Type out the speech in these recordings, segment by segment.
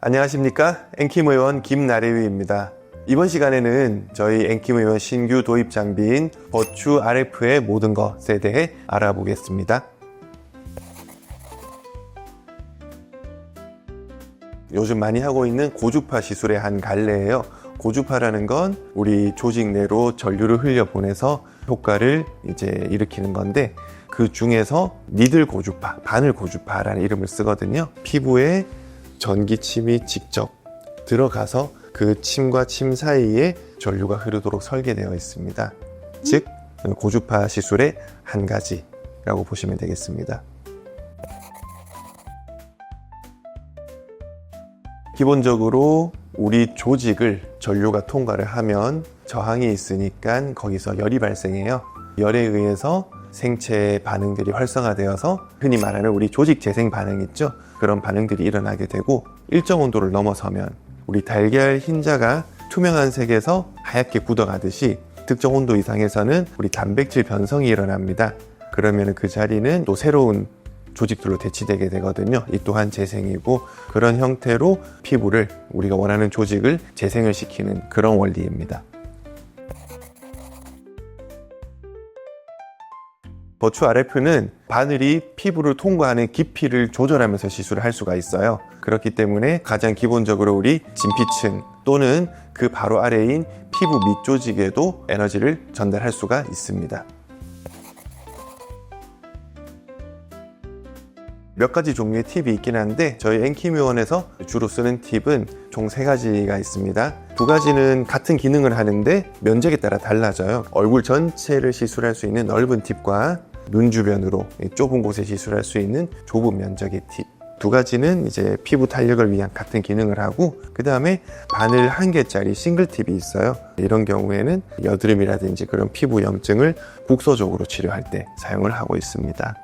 안녕하십니까? 앵킴 의원 김나래위입니다. 이번 시간에는 저희 앵킴 의원 신규 도입 장비인 버추 RF의 모든 것에 대해 알아보겠습니다. 요즘 많이 하고 있는 고주파 시술의 한 갈래예요. 고주파라는 건 우리 조직 내로 전류를 흘려보내서 효과를 일으키는 건데, 그 중에서 니들 고주파, 바늘 고주파라는 이름을 쓰거든요. 피부에 전기침이 직접 들어가서 그 침과 침 사이에 전류가 흐르도록 설계되어 있습니다. 즉, 고주파 시술의 한 가지라고 보시면 되겠습니다. 기본적으로 우리 조직을 전류가 통과를 하면 저항이 있으니까 거기서 열이 발생해요. 열에 의해서 생체 반응들이 활성화되어서 흔히 말하는 우리 조직 재생 반응 있죠? 그런 반응들이 일어나게 되고, 일정 온도를 넘어서면 우리 달걀 흰자가 투명한 색에서 하얗게 굳어가듯이 특정 온도 이상에서는 우리 단백질 변성이 일어납니다. 그러면 그 자리는 또 새로운 조직들로 대치되게 되거든요. 이 또한 재생이고, 그런 형태로 피부를, 우리가 원하는 조직을 재생을 시키는 그런 원리입니다. 버추 RF는 바늘이 피부를 통과하는 깊이를 조절하면서 시술을 할 수가 있어요. 그렇기 때문에 가장 기본적으로 우리 진피층 또는 그 바로 아래인 피부 밑조직에도 에너지를 전달할 수가 있습니다. 몇 가지 종류의 팁이 있긴 한데, 저희 앵킴 의원에서 주로 쓰는 팁은 총 3가지가 있습니다. 2가지는 같은 기능을 하는데 면적에 따라 달라져요. 얼굴 전체를 시술할 수 있는 넓은 팁과 눈 주변으로 좁은 곳에 시술할 수 있는 좁은 면적의 팁. 2가지는 피부 탄력을 위한 같은 기능을 하고, 그 다음에 바늘 1개짜리 싱글 팁이 있어요. 이런 경우에는 여드름이라든지 그런 피부 염증을 국소적으로 치료할 때 사용을 하고 있습니다.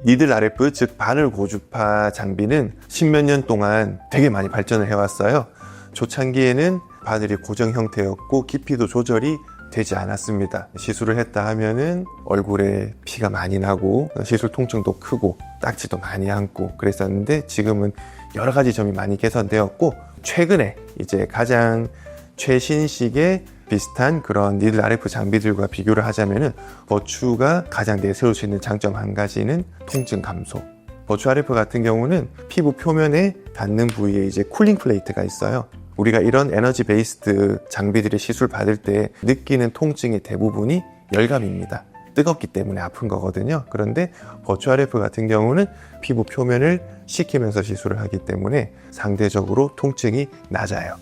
니들 RF, 즉 바늘 고주파 장비는 10몇 년 동안 되게 많이 발전을 해왔어요. 초창기에는 바늘이 고정 형태였고 깊이도 조절이 되지 않았습니다. 시술을 했다 하면은 얼굴에 피가 많이 나고 시술 통증도 크고 딱지도 많이 앉고 그랬었는데, 지금은 여러 가지 점이 많이 개선되었고, 최근에 가장 최신식의 비슷한 그런 니들 RF 장비들과 비교를 하자면은 버추가 가장 내세울 수 있는 장점 한 가지는 통증 감소. 버추 RF 같은 경우는 피부 표면에 닿는 부위에 쿨링 플레이트가 있어요. 우리가 이런 에너지 베이스드 장비들의 시술 받을 때 느끼는 통증의 대부분이 열감입니다. 뜨겁기 때문에 아픈 거거든요. 그런데 버추 RF 같은 경우는 피부 표면을 식히면서 시술을 하기 때문에 상대적으로 통증이 낮아요.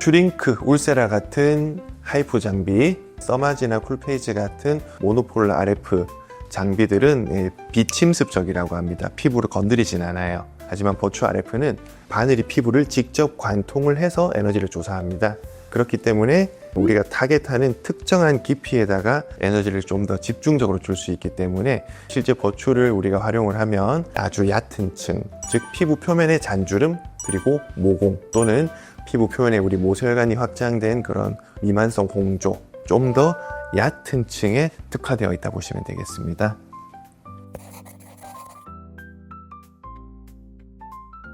슈링크, 울세라 같은 하이프 장비, 서마지나 쿨페이지 같은 모노폴라 RF 장비들은 비침습적이라고 합니다. 피부를 건드리진 않아요. 하지만 버추 RF는 바늘이 피부를 직접 관통을 해서 에너지를 조사합니다. 그렇기 때문에 우리가 타겟하는 특정한 깊이에다가 에너지를 좀 더 집중적으로 줄 수 있기 때문에, 실제 버추를 우리가 활용을 하면 아주 얕은 층, 즉 피부 표면의 잔주름, 그리고 모공 또는 피부 표면에 우리 모세혈관이 확장된 그런 미만성 홍조, 좀 더 얕은 층에 특화되어 있다 보시면 되겠습니다.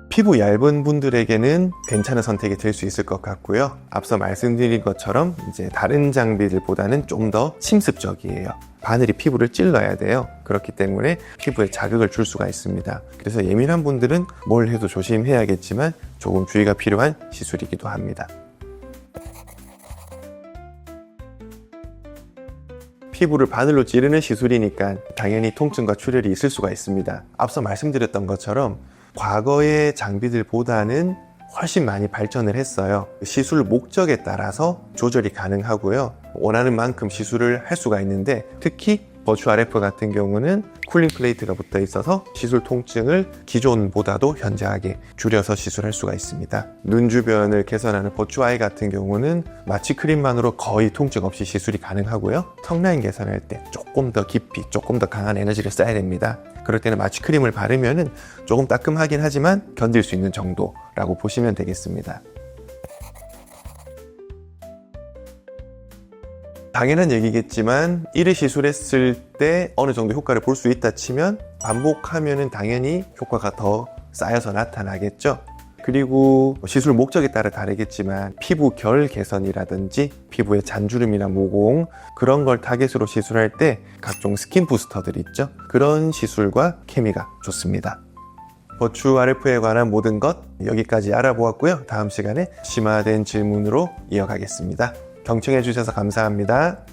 피부 얇은 분들에게는 괜찮은 선택이 될 수 있을 것 같고요. 앞서 말씀드린 것처럼 다른 장비들보다는 좀 더 침습적이에요. 바늘이 피부를 찔러야 돼요. 그렇기 때문에 피부에 자극을 줄 수가 있습니다. 그래서 예민한 분들은 뭘 해도 조심해야겠지만 조금 주의가 필요한 시술이기도 합니다. 피부를 바늘로 찌르는 시술이니까 당연히 통증과 출혈이 있을 수가 있습니다. 앞서 말씀드렸던 것처럼 과거의 장비들보다는 훨씬 많이 발전을 했어요. 시술 목적에 따라서 조절이 가능하고요. 원하는 만큼 시술을 할 수가 있는데, 특히 버추 RF 같은 경우는 쿨링 플레이트가 붙어 있어서 시술 통증을 기존보다도 현저하게 줄여서 시술할 수가 있습니다. 눈 주변을 개선하는 버추 아이 같은 경우는 마취 크림만으로 거의 통증 없이 시술이 가능하고요. 턱 라인 개선할 때 조금 더 깊이, 조금 더 강한 에너지를 써야 됩니다. 그럴 때는 마취 크림을 바르면은 조금 따끔하긴 하지만 견딜 수 있는 정도라고 보시면 되겠습니다. 당연한 얘기겠지만 1회 시술했을 때 어느 정도 효과를 볼 수 있다 치면 반복하면은 당연히 효과가 더 쌓여서 나타나겠죠. 그리고 시술 목적에 따라 다르겠지만 피부 결 개선이라든지 피부의 잔주름이나 모공 그런 걸 타겟으로 시술할 때 각종 스킨 부스터들 있죠. 그런 시술과 케미가 좋습니다. 버추 RF에 관한 모든 것 여기까지 알아보았고요. 다음 시간에 심화된 질문으로 이어가겠습니다. 경청해 주셔서 감사합니다.